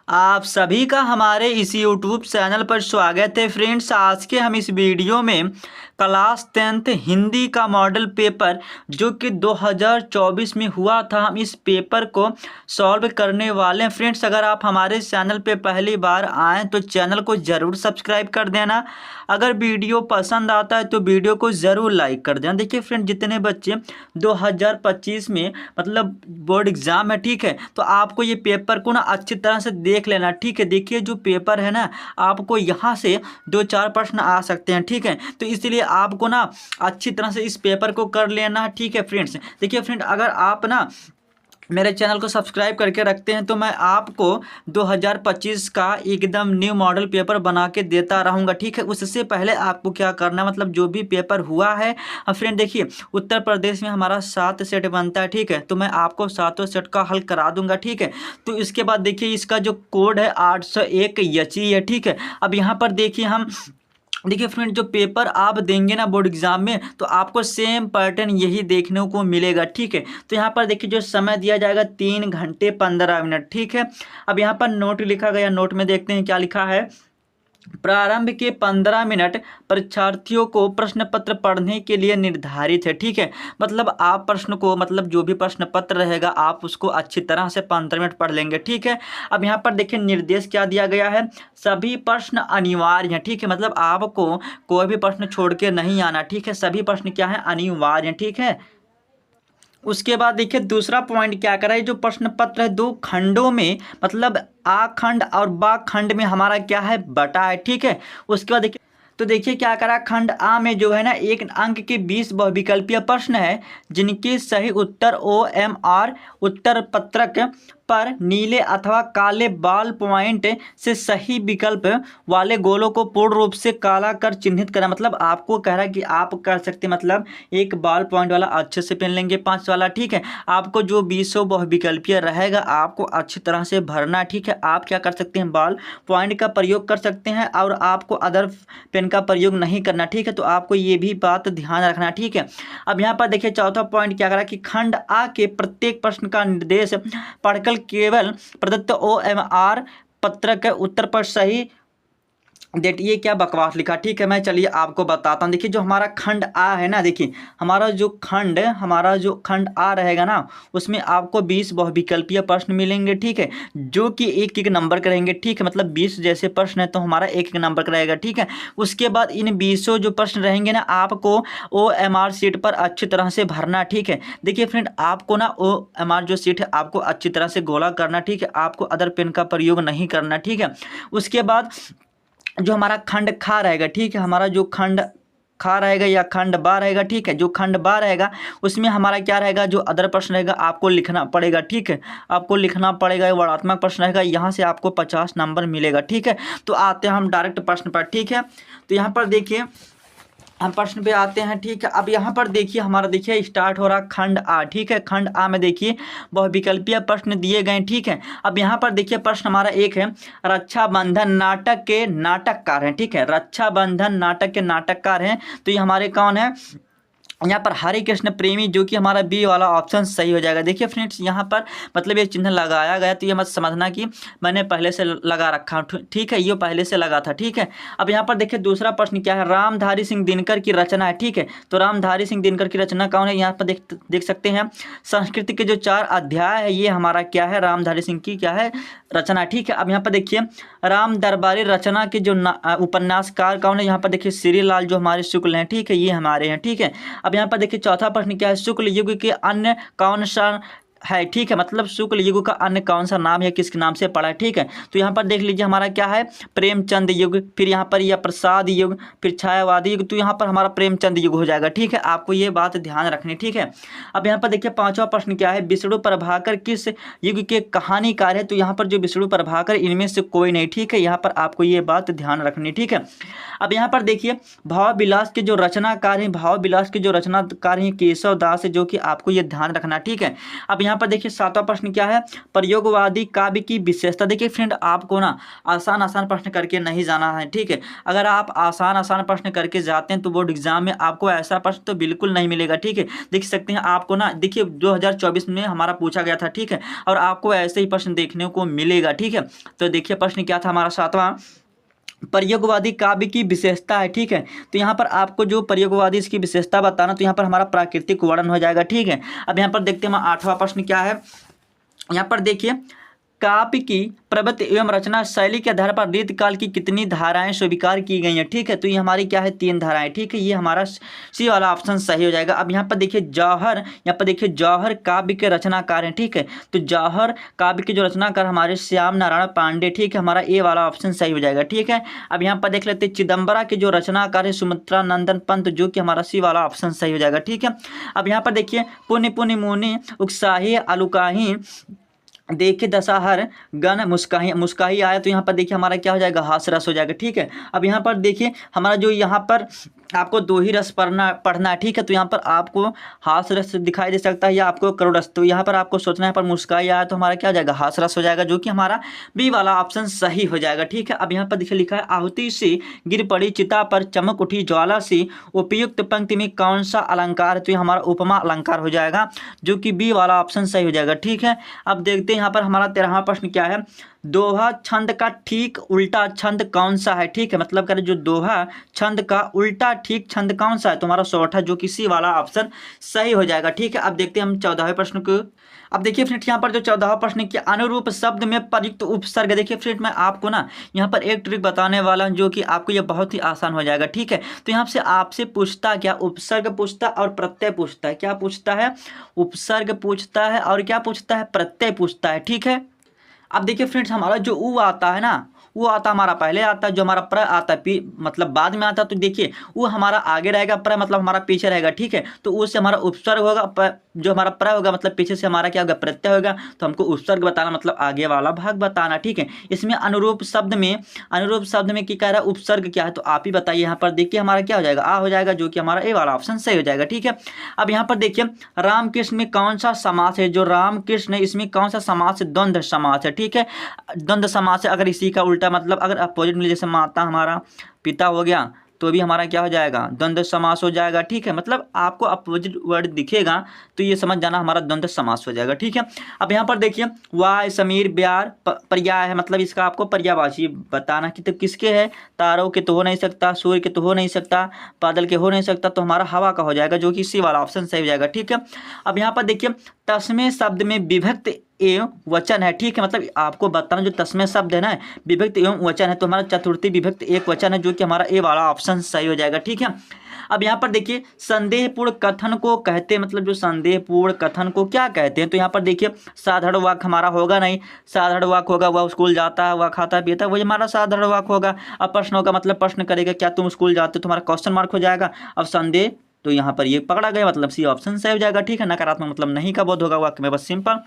आप सभी का हमारे इस YouTube चैनल पर स्वागत है फ्रेंड्स। आज के हम इस वीडियो में क्लास 10th हिंदी का मॉडल पेपर जो कि 2024 में हुआ था, हम इस पेपर को सॉल्व करने वाले हैं फ्रेंड्स। अगर आप हमारे चैनल पे पहली बार आएँ तो चैनल को ज़रूर सब्सक्राइब कर देना। अगर वीडियो पसंद आता है तो वीडियो को ज़रूर लाइक कर देना। देखिए फ्रेंड, जितने बच्चे 2025 में मतलब बोर्ड एग्ज़ाम है, ठीक है, तो आपको ये पेपर को ना अच्छी तरह से देख लेना, ठीक है। देखिए जो पेपर है ना, आपको यहाँ से 2-4 प्रश्न आ सकते हैं, ठीक है। तो इसलिए आपको ना अच्छी तरह से इस पेपर को कर लेना, ठीक है फ्रेंड्स। देखिए फ्रेंड, अगर आप ना मेरे चैनल को सब्सक्राइब करके रखते हैं तो मैं आपको 2025 का एकदम न्यू मॉडल पेपर बना के देता रहूँगा, ठीक है। उससे पहले आपको क्या करना, मतलब जो भी पेपर हुआ है फ्रेंड, देखिए उत्तर प्रदेश में हमारा 7 सेट बनता है, ठीक है, तो मैं आपको 7 सेट का हल करा दूंगा, ठीक है। तो इसके बाद देखिए इसका जो कोड है 801 यची है, ठीक है। अब यहाँ पर देखिए देखिए फ्रेंड, जो पेपर आप देंगे ना बोर्ड एग्जाम में, तो आपको सेम पैटर्न यही देखने को मिलेगा, ठीक है। तो यहाँ पर देखिए जो समय दिया जाएगा 3 घंटे 15 मिनट, ठीक है। अब यहाँ पर नोट लिखा गया, नोट में देखते हैं क्या लिखा है। प्रारंभ के 15 मिनट परीक्षार्थियों को प्रश्न पत्र पढ़ने के लिए निर्धारित है, ठीक है। मतलब आप प्रश्न को, मतलब जो भी प्रश्न पत्र रहेगा आप उसको अच्छी तरह से 15 मिनट पढ़ लेंगे, ठीक है। अब यहाँ पर देखिए निर्देश क्या दिया गया है, सभी प्रश्न अनिवार्य हैं, ठीक है। मतलब आपको कोई भी प्रश्न छोड़ के नहीं आना, ठीक है। सभी प्रश्न क्या है, अनिवार्य हैं, ठीक है। उसके बाद देखिए दूसरा पॉइंट क्या करा है, जो प्रश्न पत्र है 2 खंडों में, मतलब आ खंड और बा खंड में हमारा क्या है, बटा है, ठीक है। उसके बाद देखिए, तो देखिए क्या करा, खंड आ में जो है ना 1 अंक के 20 बहुविकल्पीय प्रश्न है जिनके सही उत्तर OMR उत्तर पत्रक पर नीले अथवा काले बाल पॉइंट से सही विकल्प वाले गोलों को पूर्ण रूप से काला कर चिन्हित करें। मतलब आपको कह रहा है कि आप कर सकते हैं, मतलब एक बाल पॉइंट वाला अच्छे से पेन लेंगे 5 वाला, ठीक है। आपको जो 20 बहुविकल्पीय रहेगा आपको अच्छी तरह से भरना, ठीक है। आप क्या कर सकते हैं, बाल पॉइंट का प्रयोग कर सकते हैं और आपको अदर पेन का प्रयोग नहीं करना, ठीक है। तो आपको ये भी बात ध्यान रखना, ठीक है। अब यहाँ पर देखिए चौथा पॉइंट क्या करा कि खंड आ के प्रत्येक प्रश्न का निर्देश पढ़कर केवल प्रदत्त OMR पत्रक उत्तर पर सही डेट, ये क्या बकवास लिखा, ठीक है। मैं चलिए आपको बताता हूँ। देखिए जो हमारा खंड आ है ना, देखिए हमारा जो खंड आ रहेगा ना, उसमें आपको 20 बहुविकल्पीय प्रश्न मिलेंगे, ठीक है, जो कि एक एक नंबर का रहेंगे, ठीक है। मतलब 20 जैसे प्रश्न है तो हमारा एक एक नंबर का रहेगा, ठीक है। उसके बाद इन 20 जो प्रश्न रहेंगे ना, आपको OMR सीट पर अच्छी तरह से भरना, ठीक है। देखिए फ्रेंड, आपको ना OMR जो सीट है आपको अच्छी तरह से गोला करना, ठीक है। आपको अदर पेन का प्रयोग नहीं करना, ठीक है। उसके बाद जो हमारा खंड खा रहेगा, ठीक है, हमारा जो खंड खा रहेगा या खंड बा रहेगा, ठीक है, जो खंड बा रहेगा उसमें हमारा क्या रहेगा, जो अदर प्रश्न रहेगा आपको लिखना पड़ेगा, ठीक है। आपको लिखना पड़ेगा, वर्णात्मक प्रश्न रहेगा, यहाँ से आपको 50 नंबर मिलेगा, ठीक है। तो आते हैं हम डायरेक्ट प्रश्न पर, ठीक है। तो यहाँ पर देखिए हम प्रश्न पे आते हैं, ठीक है। अब यहाँ पर देखिए हमारा, देखिए स्टार्ट हो रहा खंड आ, ठीक है। खंड आ में देखिए बहुविकल्पीय प्रश्न दिए गए, ठीक है। अब यहाँ पर देखिए प्रश्न हमारा एक है, रक्षाबंधन नाटक के नाटककार हैं, ठीक है। रक्षाबंधन नाटक के नाटककार हैं, तो ये हमारे कौन है, यहाँ पर हरे कृष्ण प्रेमी, जो कि हमारा बी वाला ऑप्शन सही हो जाएगा। देखिए फ्रेंड्स, यहाँ पर मतलब ये चिन्ह लगाया गया, तो ये मत समझना कि मैंने पहले से लगा रखा हूँ, ठीक है, ये पहले से लगा था, ठीक है। अब यहाँ पर देखिए दूसरा प्रश्न क्या है, रामधारी सिंह दिनकर की रचना है, ठीक है। तो रामधारी सिंह दिनकर की रचना कौन है, यहाँ पर देख सकते हैं संस्कृत के जो 4 अध्याय है ये हमारा क्या है, रामधारी सिंह की क्या है, रचना, ठीक है। अब यहाँ पर देखिए राम दरबारी रचना के जो उपन्यासकार कौन है, यहाँ पर देखिए श्रीलाल जो हमारे शुक्ल हैं, ठीक है, ये हमारे हैं, ठीक है। अब यहाँ पर देखिए चौथा प्रश्न क्या है, शुक्ल युग के अन्य कौन सा है, ठीक है। मतलब शुक्ल युग का अन्य कौन सा नाम है, किसके नाम से पड़ा है, ठीक है। तो यहाँ पर देख लीजिए हमारा क्या है, प्रेमचंद युग, फिर यहाँ पर यह प्रसाद युग, फिर छायावादी युग, तो यहाँ पर हमारा प्रेमचंद युग हो जाएगा, ठीक है। आपको ये बात ध्यान रखनी, ठीक है। अब यहाँ पर देखिए पांचवा प्रश्न क्या है, विष्णु प्रभाकर किस युग के कहानीकार है, तो यहाँ पर जो विष्णु प्रभाकर इनमें से कोई नहीं, ठीक है। यहाँ पर आपको ये बात ध्यान रखनी, ठीक है। अब यहाँ पर देखिए भाव विलास के जो रचनाकार हैं, भाव विलास के जो रचनाकार हैं केशव दास है, जो कि आपको ये ध्यान रखना, ठीक है। अब यहाँ यहाँ पर देखिए 7वां प्रश्न क्या है, प्रयोगवादी काव्य की विशेषता। देखिए फ्रेंड, आपको ना आसान आसान प्रश्न करके नहीं जाना है, ठीक है। अगर आप आसान आसान प्रश्न करके जाते हैं तो बोर्ड एग्जाम में आपको ऐसा प्रश्न तो बिल्कुल नहीं मिलेगा, ठीक है। देख सकते हैं आपको ना, देखिए 2024 में हमारा पूछा गया था, ठीक है, और आपको ऐसे ही प्रश्न देखने को मिलेगा, ठीक है। तो देखिए प्रश्न क्या था हमारा 7वां, प्रयोगवादी काव्य की विशेषता है, ठीक है। तो यहाँ पर आपको जो प्रयोगवादी इसकी विशेषता बताना, तो यहाँ पर हमारा प्राकृतिक वर्णन हो जाएगा, ठीक है। अब यहाँ पर देखते हैं 8वां प्रश्न क्या है। यहाँ पर देखिए, काव्य की प्रवृत्ति एवं रचना शैली के आधार पर रीतकाल की कितनी धाराएं स्वीकार की गई हैं, ठीक है। तो ये हमारी क्या है, 3 धाराएं, ठीक है। ये हमारा सी वाला ऑप्शन सही हो जाएगा। अब यहाँ पर देखिए जौहर, यहाँ पर देखिए जौहर काव्य के रचनाकार हैं, ठीक है। तो जौहर काव्य के जो रचनाकार हमारे श्याम नारायण पांडे, ठीक है। हमारा ए वाला ऑप्शन सही हो जाएगा, ठीक है। अब यहाँ पर देख लेते हैं चिदम्बरा के जो रचनाकार है सुमित्रा नंदन पंत, जो कि हमारा सी वाला ऑप्शन सही हो जाएगा, ठीक है। अब यहाँ पर देखिए पुण्य पुण्य मुनि उत्साही अलुकाही देखिए दशाहर गण मुस्काही मुस्काही आया, तो यहाँ पर देखिए हमारा क्या हो जाएगा, हास्यरस हो जाएगा, ठीक है। अब यहाँ पर देखिए हमारा जो यहाँ पर आपको 2 ही रस पढ़ना है, ठीक है। तो यहाँ पर आपको हास्यरस दिखाई दे सकता है या आपको करुण रस, तो यहाँ पर आपको सोचना है पर मुस्काई आया तो हमारा क्या हो जाएगा, हास्यरस हो जाएगा, जो कि हमारा बी वाला ऑप्शन सही हो जाएगा, ठीक है। अब यहाँ पर देखिए लिखा है आहुति से गिर पड़ी चिता पर चमक उठी ज्वाला से उपयुक्त पंक्ति में कौन सा अलंकार है, तो ये हमारा उपमा अलंकार हो जाएगा, जो कि बी वाला ऑप्शन सही हो जाएगा, ठीक है। अब देखते हैं यहाँ पर हमारा 13वां प्रश्न क्या है, दोहा छंद का ठीक उल्टा छंद कौन सा है, ठीक है। मतलब करें जो दोहा छंद का उल्टा ठीक छंद कौन सा है, तो हमारा सोठा, जो कि सी वाला ऑप्शन सही हो जाएगा, ठीक है। अब देखते हैं हम 14वें प्रश्न को। अब देखिए फ्रेंड यहाँ पर जो 14वां प्रश्न के अनुरूप शब्द में प्रयुक्त उपसर्ग, देखिए फ्रेंड मैं आपको ना यहाँ पर एक ट्रिक बताने वाला हूँ, जो कि आपको ये बहुत ही आसान हो जाएगा, ठीक है। तो यहाँ से आपसे पूछता क्या, उपसर्ग पूछता और प्रत्यय पूछता है। क्या पूछता है, उपसर्ग पूछता है और क्या पूछता है, प्रत्यय पूछता है, ठीक है। अब देखिए फ्रेंड्स हमारा जो ऊ आता है ना, वो आता हमारा पहले आता है, जो हमारा प्र आता है मतलब बाद में आता है, तो देखिए वो हमारा आगे रहेगा, प्र मतलब हमारा पीछे रहेगा, ठीक है। तो उससे हमारा उपसर्ग होगा, जो हमारा प्र होगा मतलब पीछे से हमारा क्या होगा, प्रत्यय होगा। तो हमको उपसर्ग बताना मतलब आगे वाला भाग बताना, ठीक है। इसमें अनुरूप शब्द में क्या कह रहा है, उपसर्ग क्या है, तो आप ही बताइए। यहाँ पर देखिए हमारा क्या हो जाएगा, आ हो जाएगा, जो कि हमारा ए वाला ऑप्शन सही हो जाएगा, ठीक है। अब यहाँ पर देखिए रामकृष्ण में कौन सा समास है, जो रामकृष्ण है इसमें कौन सा समास है, द्वंद्व समास है, ठीक है। द्वंद्व समास है, अगर इसी का उल्टा मतलब अगर अपोजिट में जैसे माता हमारा पिता हो गया, तो भी हमारा क्या हो जाएगा, द्वंद्व समास हो जाएगा, ठीक है। मतलब आपको अपोजिट वर्ड दिखेगा तो ये समझ जाना हमारा द्वंद्व समास हो जाएगा, ठीक है। अब यहाँ पर देखिए वाय समीर ब्यार पर्याय है, मतलब इसका आपको पर्यायवाची बताना कि तो किसके है, तारों के तो हो नहीं सकता, सूर्य के तो हो नहीं सकता, बादल के हो नहीं सकता, तो हमारा हवा का हो जाएगा, जो कि सी वाला ऑप्शन सही हो जाएगा, ठीक है। अब यहाँ पर देखिए तस्में शब्द में विभक्त एवं वचन है, ठीक है। मतलब आपको बताना जो तस्में शब्द है ना, विभक्त एवं वचन है, तो हमारा चतुर्थी विभक्त एक वचन है, जो कि हमारा ए वाला ऑप्शन सही हो जाएगा, ठीक है। अब यहाँ पर देखिए संदेहपूर्ण कथन को कहते हैं, मतलब जो संदेहपूर्ण कथन को क्या कहते हैं, तो यहाँ पर देखिए साधारण वाक्य हमारा होगा नहीं, साधारण वाक्य होगा वह स्कूल जाता है, वह खाता पीता है, वही हमारा साधारण वाक्य होगा। अब प्रश्न होगा मतलब प्रश्न करेगा क्या तुम स्कूल जाते हो, तुम्हारा क्वेश्चन मार्क हो जाएगा। अब संदेह, तो यहाँ पर ये पकड़ा गया, मतलब सी ऑप्शन सही हो जाएगा, ठीक है। नकारात्मक मतलब नहीं का बोध होगा वाक्य में, बस सिंपल।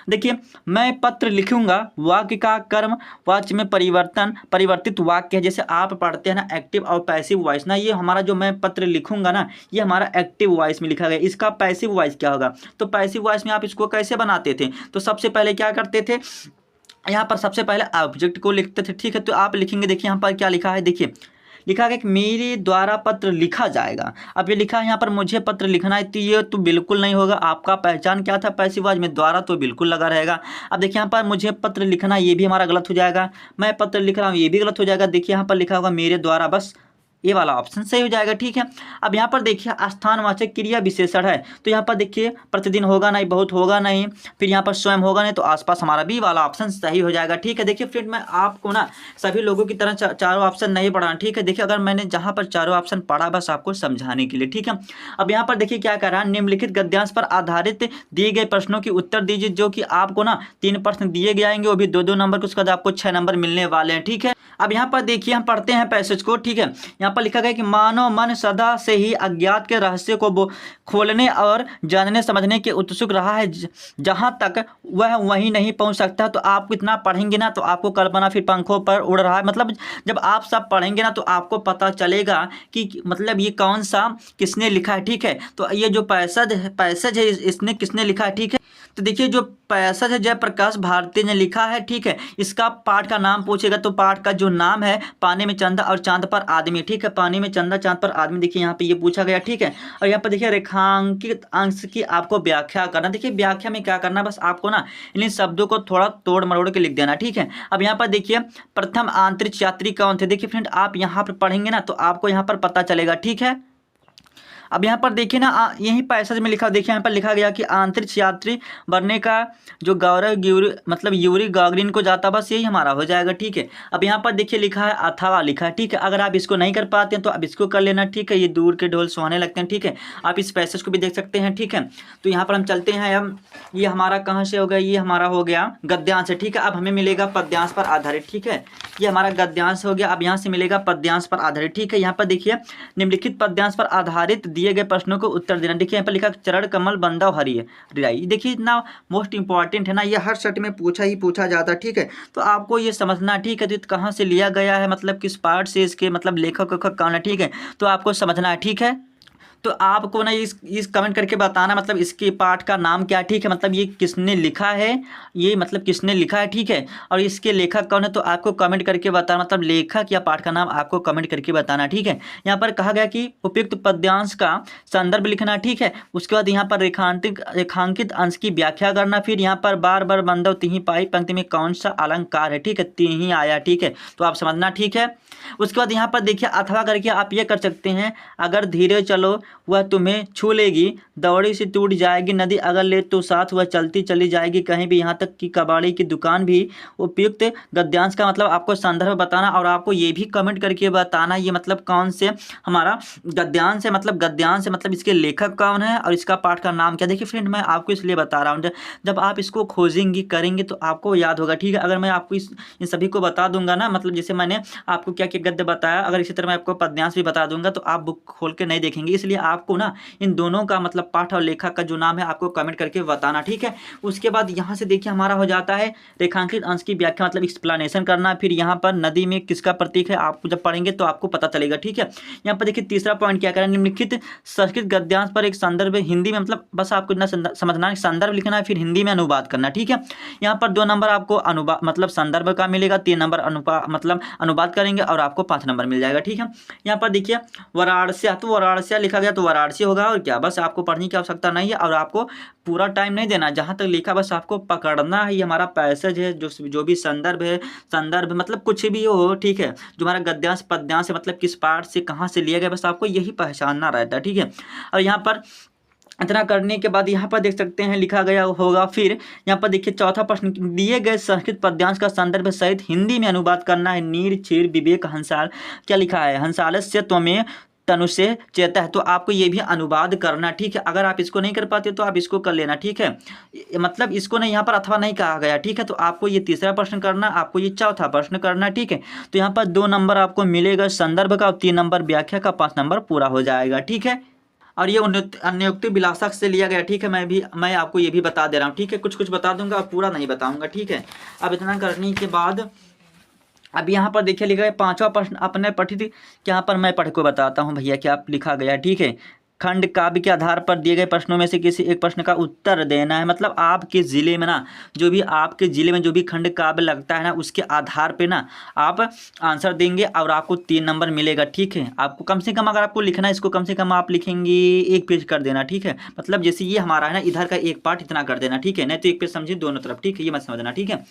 देखिए मैं पत्र लिखूंगा, वाक्य का कर्म वाच्य में परिवर्तित वाक्य है। जैसे आप पढ़ते हैं ना एक्टिव और पैसिव वॉइस ना, ये हमारा जो मैं पत्र लिखूंगा ना, ये हमारा एक्टिव वॉइस में लिखा गया। इसका पैसिव वॉइस क्या होगा, तो पैसिव वॉइस में आप इसको कैसे बनाते थे, तो सबसे पहले क्या करते थे, यहाँ पर सबसे पहले ऑब्जेक्ट को लिखते थे, ठीक है। तो आप लिखेंगे, देखिए यहाँ पर क्या लिखा है, देखिए लिखा गया कि मेरे द्वारा पत्र लिखा जाएगा। अब ये लिखा है यहाँ पर मुझे पत्र लिखना है, तो ये तो बिल्कुल नहीं होगा। आपका पहचान क्या था, पैसिव वॉइस में द्वारा तो बिल्कुल लगा रहेगा। अब देखिए यहाँ पर मुझे पत्र लिखना, ये भी हमारा गलत हो जाएगा। मैं पत्र लिख रहा हूँ, ये भी गलत हो जाएगा। देखिए यहाँ पर लिखा होगा मेरे द्वारा, बस ये वाला ऑप्शन सही हो जाएगा, ठीक है। अब यहाँ पर देखिए स्थानवाचक क्रिया विशेषण है, तो यहाँ पर देखिए प्रतिदिन होगा नहीं, बहुत होगा नहीं, फिर यहाँ पर स्वयं होगा नहीं, तो आसपास हमारा बी वाला ऑप्शन सही हो जाएगा, ठीक है। देखिए फ्रेंड मैं आपको ना सभी लोगों की तरह चारों ऑप्शन नहीं पढ़ा, ठीक है। देखिए अगर मैंने जहाँ पर चारों ऑप्शन पढ़ा बस आपको समझाने के लिए, ठीक है। अब यहाँ पर देखिए क्या कर रहा है, निम्नलिखित गद्यांश पर आधारित दिए गए प्रश्नों की उत्तर दीजिए, जो कि आपको ना 3 प्रश्न दिए जाएंगे, वो भी 2-2 नंबर के, उसके बाद आपको 6 नंबर मिलने वाले हैं, ठीक है। अब यहाँ पर देखिए हम पढ़ते हैं पैसेज को, ठीक है। यहाँ पर लिखा गया कि मानव मन सदा से ही अज्ञात के रहस्य को खोलने और जानने समझने के उत्सुक रहा है, जहाँ तक वह वहीं नहीं पहुँच सकता। तो आप इतना पढ़ेंगे ना तो आपको कल्पना फिर पंखों पर उड़ रहा है। मतलब जब आप सब पढ़ेंगे ना तो आपको पता चलेगा कि मतलब ये कौन सा किसने लिखा है, ठीक है। तो ये जो पैसेज है इसने किसने लिखा है, ठीक है। तो देखिए जो पैसा है जयप्रकाश भारती ने लिखा है, ठीक है। इसका पाठ का नाम पूछेगा तो पाठ का जो नाम है पानी में चंदा और चांद पर आदमी, ठीक है। पानी में चंदा चांद पर आदमी, देखिए यहाँ पे ये पूछा गया, ठीक है। और यहाँ पर देखिए रेखांकित अंश की आपको व्याख्या करना। देखिए व्याख्या में क्या करना, बस आपको ना इन शब्दों को थोड़ा तोड़ मरोड़ के लिख देना, ठीक है। अब यहाँ पर देखिए प्रथम अंतरिक्ष यात्री कौन थे। देखिए फ्रेंड आप यहाँ पर पढ़ेंगे ना तो आपको यहाँ पर पता चलेगा, ठीक है। अब यहाँ पर देखिए ना यही पैसेज में लिखा, देखिए यहाँ पर लिखा गया कि अंतरिक्ष यात्री बनने का जो गौरव यूरी गागरिन को जाता, बस यही हमारा हो जाएगा, ठीक है। अब यहाँ पर देखिए लिखा है अथवा लिखा है, ठीक है। अगर आप इसको नहीं कर पाते हैं तो अब इसको कर लेना, ठीक है। ये दूर के ढोल सुहाने लगते हैं, ठीक है। आप इस पैसेज को भी देख सकते हैं, ठीक है। तो यहाँ पर हम चलते हैं। अब ये हमारा कहाँ से हो गया, ये हमारा हो गया गद्यांश है, ठीक है। अब हमें मिलेगा पद्यांश पर आधारित, ठीक है। ये हमारा गद्यांश हो गया। अब यहाँ से मिलेगा पद्यांश पर आधारित, ठीक है। यहाँ पर देखिए निम्नलिखित पद्यांश पर आधारित दिए गए प्रश्नों को उत्तर देना। देखिए यहाँ पर लिखा चरण कमल बंदा हरि रिराई। देखिए इतना मोस्ट इंपॉर्टेंट है ना, ये हर सेट में पूछा जाता है, ठीक है। तो आपको ये समझना, ठीक है। तो कहाँ से लिया गया है, मतलब किस पार्ट से इसके मतलब लेखक कौन है, ठीक है। तो आपको समझना है, ठीक है। तो आपको ना इस कमेंट करके बताना मतलब इसके पाठ का नाम क्या, ठीक है। मतलब ये किसने लिखा है, ये मतलब किसने लिखा है, ठीक है। और इसके लेखक कौन है तो आपको कमेंट करके बताना, मतलब लेखक या पाठ का नाम आपको कमेंट करके बताना, ठीक है। यहाँ पर कहा गया कि उपयुक्त पद्यांश का संदर्भ लिखना, ठीक है। उसके बाद यहाँ पर रेखांकित अंश की व्याख्या करना। फिर यहाँ पर बार बार बंदव तिहि पाई पंक्ति में कौन सा अलंकार है, ठीक है। तिहि आया, ठीक है। तो आप समझना, ठीक है। उसके बाद यहाँ पर देखिए अथवा करके आप ये कर सकते हैं, अगर धीरे चलो वह तुम्हें छू लेगी, दौड़ी से टूट जाएगी नदी, अगर ले तो साथ वह चलती चली जाएगी कहीं भी, यहाँ तक कि कबाड़ी की दुकान भी। उपयुक्त गद्यांश का मतलब आपको संदर्भ बताना और आपको ये भी कमेंट करके बताना ये मतलब कौन से हमारा गद्यांश है, मतलब गद्यांश है मतलब इसके लेखक कौन है और इसका पाठ का नाम क्या। देखिए फ्रेंड मैं आपको इसलिए बता रहा हूँ, जब आप इसको खोजेंगी करेंगे तो आपको याद होगा, ठीक है। अगर मैं आपको इन सभी को बता दूंगा ना, मतलब जैसे मैंने आपको क्या क्या गद्य बताया, अगर इसी तरह मैं आपको पद्यांश भी बता दूंगा तो आप बुक खोल के नहीं देखेंगे। इसलिए आपको ना इन दोनों का मतलब पाठ और लेखक का जो नाम है आपको कमेंट करके बताना, ठीक है। उसके बाद यहाँ से देखिए हमारा हो जाता है रेखांकित अंश की व्याख्या मतलब एक्सप्लेनेशन करना। फिर यहाँ पर नदी में किसका प्रतीक है आपको जब पढ़ेंगे तो आपको पता चलेगा, ठीक है। यहाँ पर देखिए तीसरा पॉइंट क्या करें, निम्नलिखित संस्कृत गद्यांश पर एक संदर्भ हिंदी में, मतलब बस आपको इतना समझना है, संदर्भ लिखना है फिर हिंदी में अनुवाद करना, ठीक है। यहाँ पर 2 नंबर आपको अनुवाद मतलब संदर्भ का मिलेगा, 3 नंबर मतलब अनुवाद करेंगे और आपको 5 नंबर मिल जाएगा, ठीक है। यहाँ पर देखिए वाराणसी, तो वाराणसी लिखा गया तो वाराणसी होगा और क्या, बस आपको पढ़ने की आवश्यकता नहीं है और आपको पूरा टाइम नहीं देना, जहाँ तक लिखा बस आपको पकड़ना है। ये हमारा पैसेज है, जो भी संदर्भ है, संदर्भ मतलब कुछ भी हो, ठीक है। जो हमारा गद्यांश पद्यांश है मतलब किस पाठ से कहाँ से लिया गया, बस आपको यही पहचानना रहता है, ठीक है। और यहाँ पर इतना करने के बाद यहाँ पर देख सकते हैं लिखा गया होगा। फिर यहाँ पर देखिए चौथा प्रश्न, दिए गए संस्कृत पद्यांश का संदर्भ सहित हिंदी में अनुवाद करना है। नीर क्षीर विवेक हंसाल, क्या लिखा है, हंसालस्य त्वमेव तनु से चेता है, तो आपको ये भी अनुवाद करना, ठीक है। अगर आप इसको नहीं कर पाते तो आप इसको कर लेना, ठीक है। मतलब इसको नहीं यहाँ पर अथवा नहीं कहा गया, ठीक है। तो आपको ये तीसरा प्रश्न करना, आपको ये चौथा प्रश्न करना, ठीक है। तो यहाँ पर 2 नंबर आपको मिलेगा संदर्भ का और 3 नंबर व्याख्या का, 5 नंबर पूरा हो जाएगा, ठीक है। और ये अन्योक्ति विलासक से लिया गया, ठीक है। मैं आपको ये भी बता दे रहा हूँ, ठीक है। कुछ बता दूंगा और पूरा नहीं बताऊंगा, ठीक है। अब इतना करने के बाद अब यहाँ पर देखिए लिखा है 5वां प्रश्न अपने पठित, यहाँ पर मैं पढ़ को बताता हूँ भैया क्या लिखा गया, ठीक है। खंड काव्य के आधार पर दिए गए प्रश्नों में से किसी एक प्रश्न का उत्तर देना है। मतलब आपके ज़िले में ना आपके ज़िले में जो भी खंड काव्य लगता है ना उसके आधार पे ना आप आंसर देंगे और आपको 3 नंबर मिलेगा, ठीक है। आपको कम से कम अगर आपको लिखना है इसको कम से कम आप लिखेंगे 1 पेज कर देना, ठीक है। मतलब जैसे ये हमारा है ना इधर का एक पार्ट इतना कर देना, ठीक है। नहीं तो 1 पेज समझिए दोनों तरफ, ठीक है। ये मत समझना, ठीक है।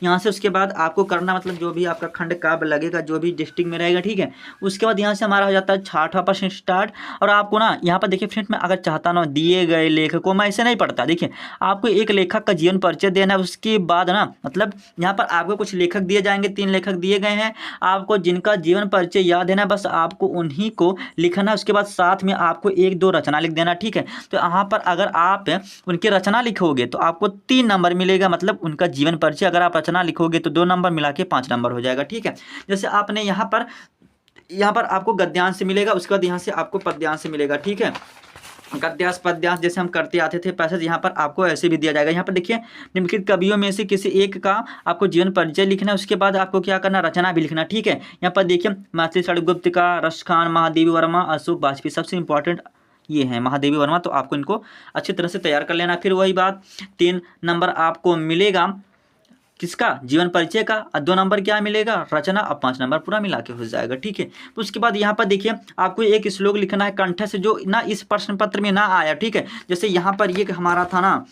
यहाँ से उसके बाद आपको करना मतलब जो भी आपका खंड काव्य लगेगा जो भी डिस्ट्रिक्ट में रहेगा, ठीक है। उसके बाद यहाँ से हमारा हो जाता है 6वां प्रश्न स्टार्ट। और आपको ना यहाँ पर देखिए फ्रेंड मैं अगर चाहता ना दिए गए लेखकों, मैं ऐसे नहीं पढ़ता, देखिए आपको एक लेखक का जीवन परिचय देना है। उसके बाद ना मतलब यहाँ पर आपको कुछ लेखक दिए जाएंगे, 3 लेखक दिए गए हैं आपको जिनका जीवन परिचय याद है ना, बस आपको उन्हीं को लिखना है। उसके बाद साथ में आपको 1-2 रचना लिख देना, ठीक है। तो यहाँ पर अगर आप उनकी रचना लिखोगे तो आपको 3 नंबर मिलेगा, मतलब उनका जीवन परिचय अगर आप रचना लिखोगे तो 2 नंबर मिला के 5 नंबर हो जाएगा, ठीक है। जैसे आपने यहाँ पर आपको गद्यांश से मिलेगा, उसके बाद यहाँ से आपको पद्यांश से मिलेगा, ठीक है। गद्यांश पद्यांश जैसे हम करते आते थे पैसेज, यहाँ पर आपको ऐसे भी दिया जाएगा। यहाँ पर देखिए निम्नलिखित कवियों में से किसी एक का आपको जीवन परिचय लिखना है। उसके बाद आपको क्या करना, रचना भी लिखना, ठीक है। यहाँ पर देखिए मैथिली शरण गुप्त का, रस खान, महादेवी वर्मा, अशोक वाजपेयी, सबसे इंपॉर्टेंट ये हैं महादेवी वर्मा, तो आपको इनको अच्छी तरह से तैयार कर लेना। फिर वही बात 3 नंबर आपको मिलेगा किसका, जीवन परिचय का, और 2 नंबर क्या मिलेगा, रचना, और 5 नंबर पूरा मिला के हो जाएगा। ठीक है, तो उसके बाद यहाँ पर देखिए आपको एक श्लोक लिखना है कंठस्थ जो ना इस प्रश्न पत्र में ना आया। ठीक है, जैसे यहाँ पर ये हमारा था ना,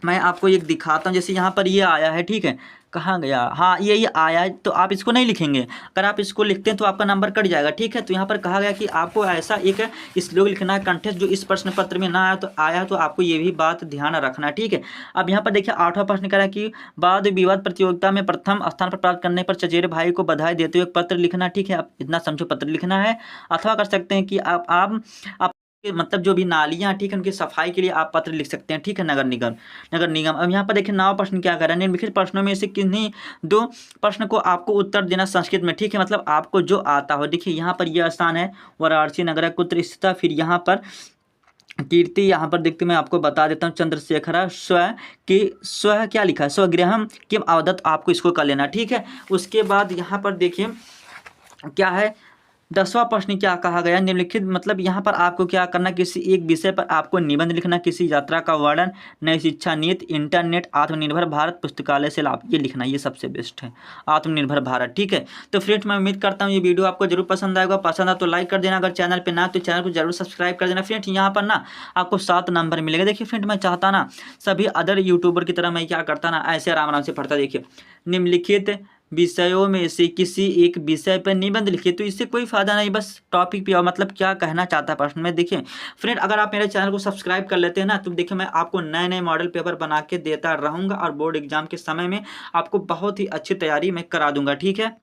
मैं आपको एक दिखाता हूँ, जैसे यहाँ पर ये आया है। ठीक है, कहाँ गया, हाँ ये आया है, तो आप इसको नहीं लिखेंगे, अगर आप इसको लिखते हैं तो आपका नंबर कट जाएगा। ठीक है, तो यहाँ पर कहा गया कि आपको ऐसा एक श्लोक लिखना है कंठस्थ जो इस प्रश्न पत्र में ना आया तो आपको ये भी बात ध्यान रखना है। ठीक है, अब यहाँ पर देखिए 8वां प्रश्न कह रहा है कि वाद विवाद प्रतियोगिता में प्रथम स्थान पर प्राप्त करने पर चचेरे भाई को बधाई देते हुए एक पत्र लिखना। ठीक है, आप इतना समझो पत्र लिखना है, अथवा कर सकते हैं कि आप मतलब जो भी नालियाँ, ठीक है, उनकी सफाई के लिए आप पत्र लिख सकते हैं। ठीक है, नगर निगम। अब यहाँ पर देखिए 9वां प्रश्न क्या कर रहा है, निम्नलिखित प्रश्नों में से किन्हीं 2 प्रश्न को आपको उत्तर देना संस्कृत में। ठीक है, मतलब आपको जो आता हो। देखिए यहाँ पर यह स्थान है वाराणसी नगर कुत्र स्थित, फिर यहाँ पर कीर्ति, यहाँ पर देखते मैं आपको बता देता हूँ चंद्रशेखर स्व क्या लिखा है, स्वगृहम किम अवदत्त, आपको इसको कर लेना। ठीक है, उसके बाद यहाँ पर देखिए क्या है 10वां प्रश्न क्या कहा गया, निम्नलिखित मतलब यहाँ पर आपको क्या करना, किसी एक विषय पर आपको निबंध लिखना, किसी यात्रा का वर्णन, नई शिक्षा नीति, इंटरनेट, आत्मनिर्भर भारत, पुस्तकालय से लाभ, ये लिखना, ये सबसे बेस्ट है आत्मनिर्भर भारत। ठीक है, तो फ्रेंड्स मैं उम्मीद करता हूँ ये वीडियो आपको जरूर पसंद आएगा, पसंद आए तो लाइक कर देना, अगर चैनल पर ना तो चैनल को जरूर सब्सक्राइब कर देना। फ्रेंड्स यहाँ पर ना आपको 7 नंबर मिलेगा। देखिए फ्रेंड मैं चाहता ना सभी अदर यूट्यूबर की तरह मैं क्या करता ना, ऐसे आराम से पढ़ता। देखिए निम्नलिखित विषयों में से किसी एक विषय पर निबंध लिखिए, तो इससे कोई फायदा नहीं, बस टॉपिक पे और मतलब क्या कहना चाहता है प्रश्न में। देखिए फ्रेंड अगर आप मेरे चैनल को सब्सक्राइब कर लेते हैं ना, तो देखिए मैं आपको नए नए मॉडल पेपर बना के देता रहूँगा, और बोर्ड एग्जाम के समय में आपको बहुत ही अच्छी तैयारी मैं करा दूंगा। ठीक है।